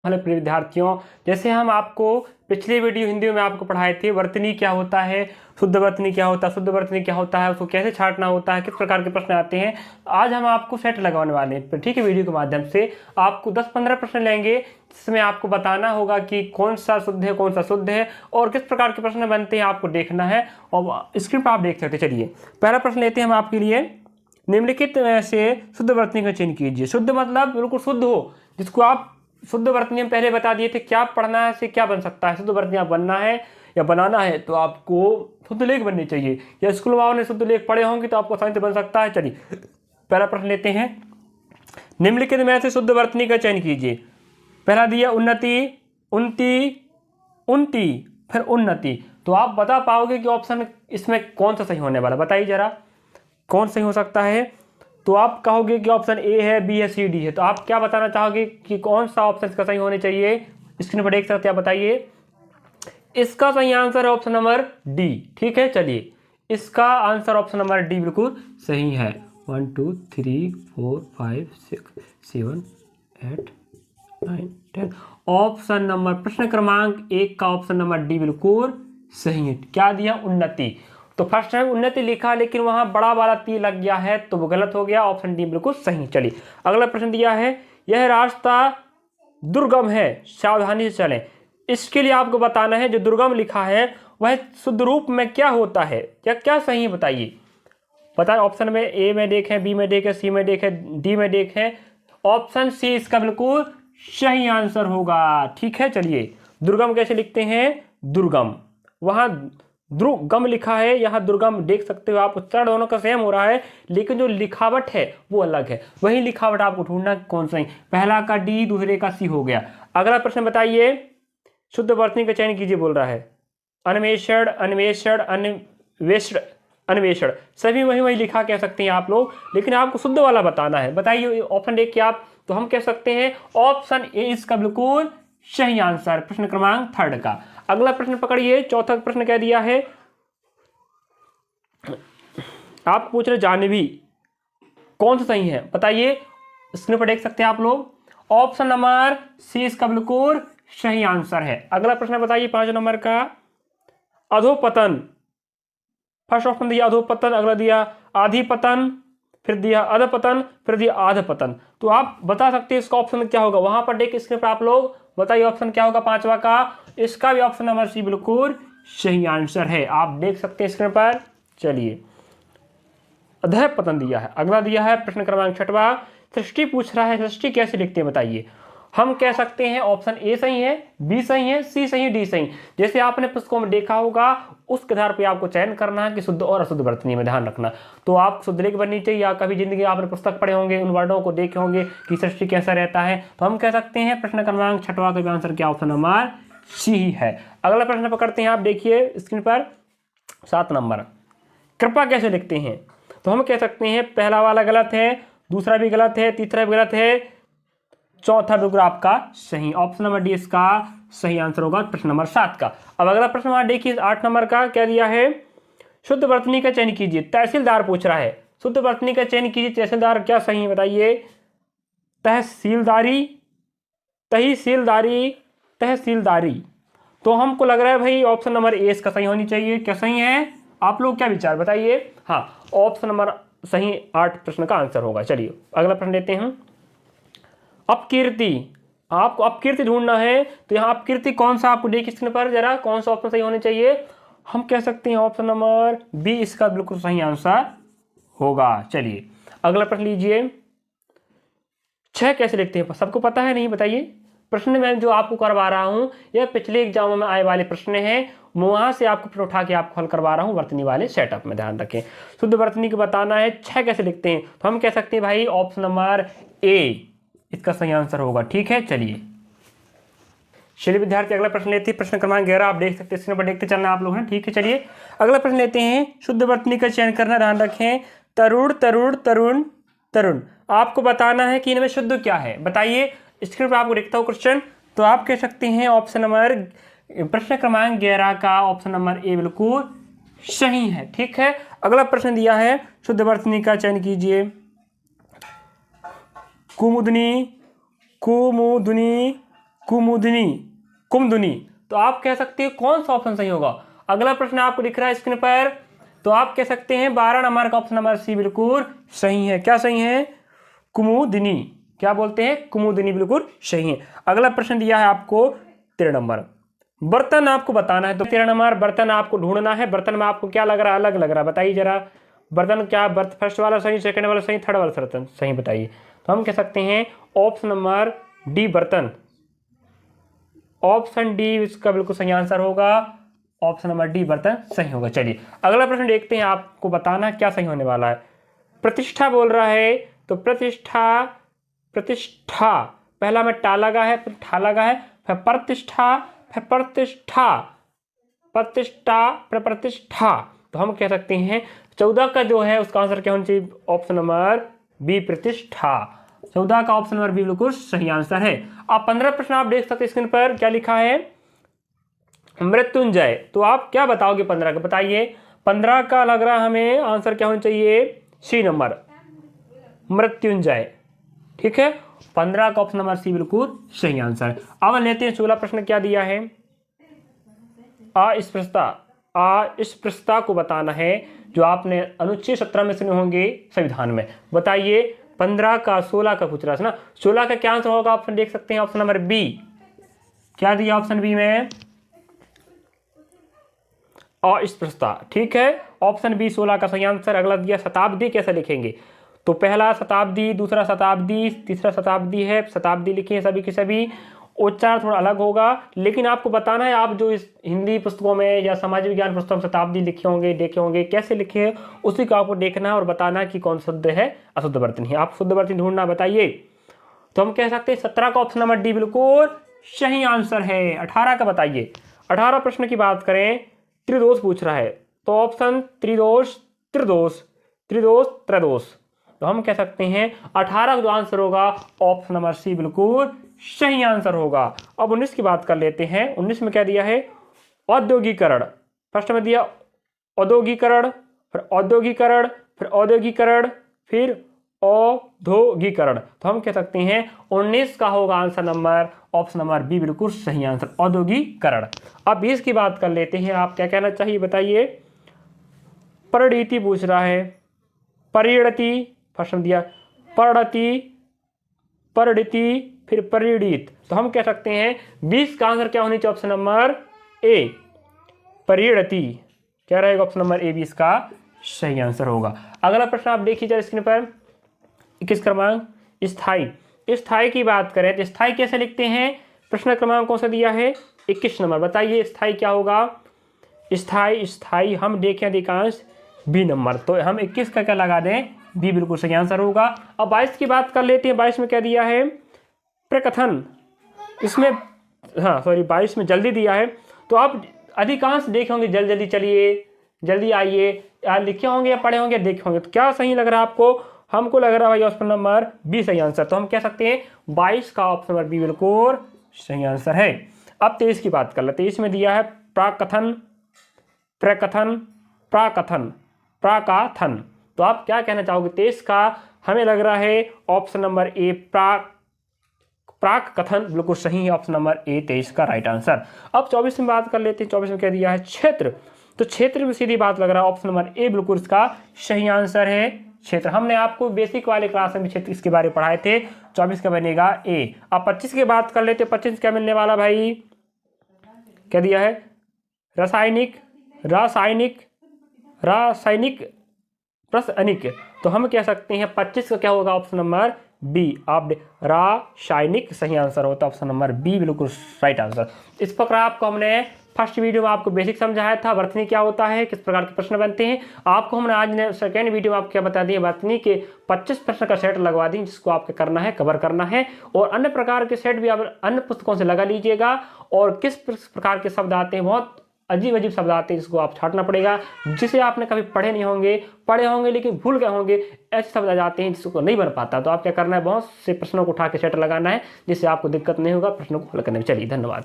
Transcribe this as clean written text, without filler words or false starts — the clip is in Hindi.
हेलो प्रिय विद्यार्थियों, जैसे हम आपको पिछले वीडियो हिंदी में आपको पढ़ाए थे वर्तनी क्या होता है, शुद्ध वर्तनी क्या होता है, शुद्ध वर्तनी क्या होता है, उसको कैसे छांटना होता है, किस प्रकार के प्रश्न आते हैं। आज हम आपको सेट लगाने वाले हैं, ठीक है। वीडियो के माध्यम से आपको 10-15 प्रश्न लेंगे जिसमें आपको बताना होगा कि कौन सा शुद्ध है, कौन सा शुद्ध है और किस प्रकार के प्रश्न बनते हैं, आपको देखना है। और स्क्रीन पर आप देख सकते। चलिए पहला प्रश्न लेते हैं हम आपके लिए। निम्नलिखित में से शुद्ध वर्तनी का चयन कीजिए। शुद्ध मतलब बिल्कुल शुद्ध हो, जिसको आप शुद्ध वर्तनी हम पहले बता दिए थे क्या पढ़ना है, से क्या बन सकता है। शुद्ध वर्तनी आप बनना है या बनाना है तो आपको शुद्ध लेख बननी चाहिए, या स्कूल वालों ने शुद्ध लेख पढ़े होंगे तो आपको आसानी से बन सकता है। चलिए पहला प्रश्न लेते हैं। निम्नलिखित में से शुद्ध वर्तनी का चयन कीजिए। पहला दिया उन्नति, उन्नति, उन्नति, फिर उन्नति। तो आप बता पाओगे कि ऑप्शन इसमें कौन सा सही होने वाला, बताइए जरा कौन सही हो सकता है। तो आप कहोगे कि ऑप्शन ए है, बी है, सी, डी है। तो आप क्या बताना चाहोगे कि कौन सा ऑप्शन इसका सही होने चाहिए। स्क्रीन पर देख सकते हैं, आप बताइए। इसका सही आंसर है ऑप्शन नंबर डी, ठीक है। चलिए इसका आंसर ऑप्शन नंबर डी बिल्कुल सही है। 1 2 3 4 5 6 7 8 9 10 ऑप्शन नंबर प्रश्न क्रमांक 1 का ऑप्शन नंबर डी बिल्कुल सही है। क्या दिया, उन्नति। तो फर्स्ट टाइम उन्नति लिखा लेकिन वहां बड़ा वाला तीर लग गया है तो वो गलत हो गया। ऑप्शन डी बिल्कुल सही। चलिए अगला प्रश्न दिया है, यह रास्ता दुर्गम है, सावधानी से चलें। इसके लिए आपको बताना है जो दुर्गम लिखा है वह शुद्ध रूप में क्या होता है, या क्या सही है बताइए। बताएं। ऑप्शन में ए में देखें, बी में देखें, सी में देखें, डी में देखें। ऑप्शन सी इसका बिल्कुल सही आंसर होगा, ठीक है। चलिए दुर्गम कैसे लिखते हैं, दुर्गम, वहां दुर्गम लिखा है, यहाँ दुर्गम देख सकते हो आप। उच्चारण दोनों का सेम हो रहा है लेकिन जो लिखावट है वो अलग है। वही लिखावट आपको ढूंढना कौन सा है। पहला का डी, दूसरे का सी हो गया। अगला प्रश्न बताइए, शुद्ध वर्तनी का चयन कीजिए बोल रहा है। अन्वेषण, अन्वेषण, अन्वेषण, अन्वेषण, सभी वही लिखा कह सकते हैं आप लोग, लेकिन आपको शुद्ध वाला बताना है। बताइए ऑप्शन देख के आप, तो हम कह सकते हैं ऑप्शन ए इसका बिल्कुल सही आंसर, प्रश्न क्रमांक 3 का। अगला प्रश्न पकड़िए, चौथा प्रश्न क्या दिया है, आप पूछ रहे जानवी कौन सा सही है, बताइए। स्क्रीन पर देख सकते हैं आप लोग। ऑप्शन नंबर सी इसका बिल्कुल सही आंसर है। अगला प्रश्न बताइए 5 नंबर का, अधोपतन। फर्स्ट ऑप्शन दिया अधोपतन, अगला दिया आधिपतन, फिर दिया अधपतन, फिर दिया आधपतन। तो आप बता सकते हैं इसका ऑप्शन क्या होगा। वहां पर देख स्क्रीन पर आप लोग बताइए ऑप्शन क्या होगा 5वां का। इसका भी ऑप्शन नंबर सी बिल्कुल सही आंसर है, आप देख सकते हैं स्क्रीन पर। चलिए अधपतन दिया है। अगला दिया है प्रश्न क्रमांक 6वां, सृष्टि पूछ रहा है, सृष्टि कैसे लिखते हैं बताइए। हम कह सकते हैं ऑप्शन ए सही है, बी सही है, सी सही है, डी सही। जैसे आपने पुस्तकों में देखा होगा उसके आधार पर आपको चयन करना है कि शुद्ध और अशुद्ध वर्तनी में ध्यान रखना। तो आप शुद्ध लेख बननी चाहिए, या कभी जिंदगी आपने पुस्तक पढ़े होंगे, उन वर्णों को देखे होंगे कि सृष्टि कैसा रहता है। तो हम कह सकते हैं प्रश्न क्रमांक 6वां का आंसर क्या, ऑप्शन नंबर सी है। अगला प्रश्न पकड़ते हैं, आप देखिए स्क्रीन पर 7 नंबर, कृपा कैसे लिखते हैं। तो हम कह सकते हैं पहला वाला गलत है, दूसरा भी गलत है, तीसरा भी गलत है, चौथा बिल्कुल आपका सही। ऑप्शन नंबर डी इसका सही आंसर होगा प्रश्न नंबर 7 का। अब अगला प्रश्न हमारा देखिए 8 नंबर का, क्या दिया है, शुद्ध वर्तनी का चयन कीजिए। तहसीलदार पूछ रहा है, शुद्ध वर्तनी का चयन कीजिए। तहसीलदार क्या सही है बताइए। तहसीलदारी, तहसीलदारी, तहसीलदारी। तो हमको लग रहा है भाई ऑप्शन नंबर ए इसका सही होनी चाहिए। क्या सही है, आप लोग क्या विचार बताइए। हाँ ऑप्शन नंबर सही 8 प्रश्न का आंसर होगा। चलिए अगला प्रश्न लेते हैं। अपकीर्ति, आपको अपकीर्ति ढूंढना है तो यहाँ अपकीर्ति कौन सा, आपको देखिए स्क्रीन पर जरा कौन सा ऑप्शन सही होने चाहिए। हम कह सकते हैं ऑप्शन नंबर बी इसका बिल्कुल सही आंसर होगा। चलिए अगला प्रश्न लीजिए, 6 कैसे लिखते हैं, सबको पता है नहीं बताइए। प्रश्न में जो आपको करवा रहा हूं यह पिछले एग्जामों में आए वाले प्रश्न हैं, वहां से आपको प्रश्न उठा के आपको हल करवा रहा हूं वर्तनी वाले सेटअप में, ध्यान रखें। शुद्ध वर्तनी को बताना है 6 कैसे लिखते हैं, तो हम कह सकते हैं भाई ऑप्शन नंबर ए इसका सही आंसर होगा, ठीक है। चलिए विद्यार्थी अगला प्रश्न लेते हैं, प्रश्न क्रमांक 11, आप देख सकते हैं स्क्रीन पर देखते चलना आप लोग हैं, ठीक है। चलिए अगला प्रश्न लेते हैं, शुद्ध वर्तनी का चयन करना, ध्यान रखें। तरुण, तरुण, तरुण, तरुण, आपको बताना है कि इनमें शुद्ध क्या है, बताइए। स्क्रीन पर आपको देखता हूँ क्वेश्चन, तो आप कह सकते हैं ऑप्शन नंबर, प्रश्न क्रमांक 11 का ऑप्शन नंबर ए बिल्कुल सही है, ठीक है। अगला प्रश्न दिया है, शुद्ध वर्तनी का चयन कीजिए। कुमुदनी, कुमुदनी, कुमुदनी, कुमदुनी। तो आप कह सकते हैं कौन सा ऑप्शन सही होगा। अगला प्रश्न आपको दिख रहा है स्क्रीन पर, तो आप कह सकते हैं 12 नंबर का ऑप्शन नंबर सी बिल्कुल सही है। क्या सही है? कुमुदनी। क्या बोलते हैं? कुमुदनी बिल्कुल सही है। अगला प्रश्न दिया है आपको 13 नंबर, बर्तन आपको बताना है। तो 13 नंबर बर्तन आपको ढूंढना है। बर्तन में आपको क्या लग रहा है? अलग लग रहा है, बताइए जरा। बर्तन क्या फर्स्ट वाला सही, सेकंड वाला सही, थर्ड वाला बर्तन सही, बताइए। तो हम कह सकते हैं ऑप्शन नंबर डी बर्तन। ऑप्शन डी इसका बिल्कुल सही आंसर होगा। ऑप्शन नंबर डी बर्तन सही होगा। चलिए अगला प्रश्न देखते हैं, आपको बताना क्या सही होने वाला है। प्रतिष्ठा बोल रहा है, तो प्रतिष्ठा, प्रतिष्ठा पहला में टा लगा है, फिर ठा लगा है, फिर प्रतिष्ठा, फिर प्रतिष्ठा, प्रतिष्ठा, फिर प्रतिष्ठा। तो हम कह सकते हैं 14 का जो है उसका आंसर क्या होना चाहिए? ऑप्शन नंबर बी प्रतिष्ठा। 14 का ऑप्शन नंबर बी बिल्कुल सही आंसर है। अब 15 प्रश्न आप देख सकते हैं स्क्रीन पर, क्या लिखा है? मृत्युंजय। तो आप क्या बताओगे 15 का? बताइए। 15 का लग रहा है हमें आंसर क्या होना चाहिए? C number Mrityunjay. ठीक है, 15 का ऑप्शन नंबर सी बिल्कुल सही आंसर। अब लेते हैं 16 प्रश्न क्या दिया है? अस्पृश्यता को बताना है, जो आपने अनुच्छेद 17 में सुने होंगे संविधान में। बताइए 15 का 16 का पूछ रहा है ना। 16 का क्या आंसर होगा? ऑप्शन देख सकते हैं, ऑप्शन नंबर बी। क्या दिया ऑप्शन बी में? अस्पृश्यता। ठीक है, ऑप्शन बी 16 का सही आंसर। अगला दिया शताब्दी, कैसे लिखेंगे? तो पहला शताब्दी, दूसरा शताब्दी, तीसरा शताब्दी है, शताब्दी लिखे सभी के सभी। उच्चारण थोड़ा अलग होगा, लेकिन आपको बताना है, आप जो इस हिंदी पुस्तकों में या समाज विज्ञान पुस्तकों में शताब्दी लिखे होंगे, देखे होंगे, कैसे लिखे हैं उसी को आपको देखना है और बताना है कि कौन शुद्ध है अशुद्ध वर्तनी है। आप शुद्ध वर्तनी ढूंढना, बताइए। तो हम कह सकते हैं 17 का ऑप्शन नंबर डी बिल्कुल सही आंसर है। 18 का बताइए। 18 प्रश्न की बात करें, त्रिदोष पूछ रहा है, तो ऑप्शन त्रिदोष, त्रिदोष, त्रिदोष, त्रयोदोष। तो हम कह सकते हैं 18 का जो आंसर होगा ऑप्शन नंबर सी बिल्कुल सही आंसर होगा। अब 19 की बात कर लेते हैं। 19 में क्या दिया है? औद्योगिकरण। फर्स्ट में दिया औद्योगिकरण, फिर औद्योगिकरण, फिर औद्योगिकरण, फिर औद्योगिकरण। तो हम कह सकते हैं 19 का होगा answer number option number B बिल्कुल सही आंसर, औद्योगिकरण। अब 20 की बात कर लेते हैं, आप क्या कहना चाहिए बताइए। परिणति पूछ रहा है, परिणति, फर्स्ट में दिया परिणति, परिणति, फिर परिणीत। तो हम कह सकते हैं 20 का आंसर क्या होनी चाहिए? ऑप्शन नंबर ए परिणति। क्या रहेगा? ऑप्शन नंबर ए 20 का सही आंसर होगा। अगला प्रश्न आप देखिए जरा स्क्रीन पर, 21 क्रमांक स्थाई। स्थाई की बात करें तो स्थाई कैसे लिखते हैं? प्रश्न क्रमांक कौन सा दिया है? 21 नंबर। बताइए स्थाई क्या होगा? स्थाई, स्थाई हम देखें अधिकांश बी नंबर, तो हम 21 का क्या लगा दें? बी बिल्कुल सही आंसर होगा। अब 22 की बात कर लेते हैं। 22 में क्या दिया है? प्रकथन। इसमें 22 में जल्दी दिया है, तो आप अधिकांश देखे होंगे जल्दी जल्दी चलिए, जल्दी आइए, लिखे होंगे या पढ़े होंगे, देखे होंगे। तो क्या सही लग रहा है आपको? हमको लग रहा है भाई ऑप्शन नंबर बी सही आंसर। तो हम कह सकते हैं 22 का ऑप्शन नंबर बी बिल्कुल सही आंसर है। अब 23 की बात कर ले। 23 में दिया है प्राकथन, प्रकथन, प्राकथन, प्राकथन। तो आप क्या कहना चाहोगे? 23 का हमें लग रहा है ऑप्शन नंबर ए प्राक कथन बिल्कुल सही है। ऑप्शन नंबर ए 23 का राइट आंसर। अब 24 में बात कर लेते हैं। 24 में क्या दिया है? क्षेत्र। तो क्षेत्र में सीधी बात लग रहा है ऑप्शन नंबर ए बिल्कुल इसका सही आंसर है। क्षेत्र हमने आपको बेसिक वाले क्लास में क्षेत्र इसके बारे में पढ़ाए थे। 24 का बनेगा ए। अब 25 की बात कर लेते हैं। 25 क्या मिलने वाला भाई? क्या दिया है? रासायनिक, रासायनिक, रासायनिक, रासायनिक। तो हम कह सकते हैं 25 का क्या होगा? Option number B. आप रासायनिक सही आंसर होता है, ऑप्शन नंबर बी बिल्कुल राइट आंसर। इस प्रकार आपको हमने फर्स्ट वीडियो में आपको बेसिक समझाया था, वर्तनी क्या होता है, किस प्रकार के प्रश्न बनते हैं। आपको हमने आज सेकेंड वीडियो में आपको क्या बता दिया, वर्तनी के 25 प्रश्न का सेट लगवा दी, जिसको आपको करना है, कवर करना है। और अन्य प्रकार के सेट भी आप अन्य पुस्तकों से लगा लीजिएगा। और किस प्रकार के शब्द आते हैं, बहुत अजीब अजीब शब्द आते हैं, जिसको आप छांटना पड़ेगा, जिसे आपने कभी पढ़े नहीं होंगे, पढ़े होंगे लेकिन भूल गए होंगे, ऐसे शब्द आ जाते हैं जिसको नहीं बन पाता। तो आप क्या करना है, बहुत से प्रश्नों को उठा के सेट लगाना है, जिससे आपको दिक्कत नहीं होगा प्रश्नों को हल करने में। चलिए धन्यवाद।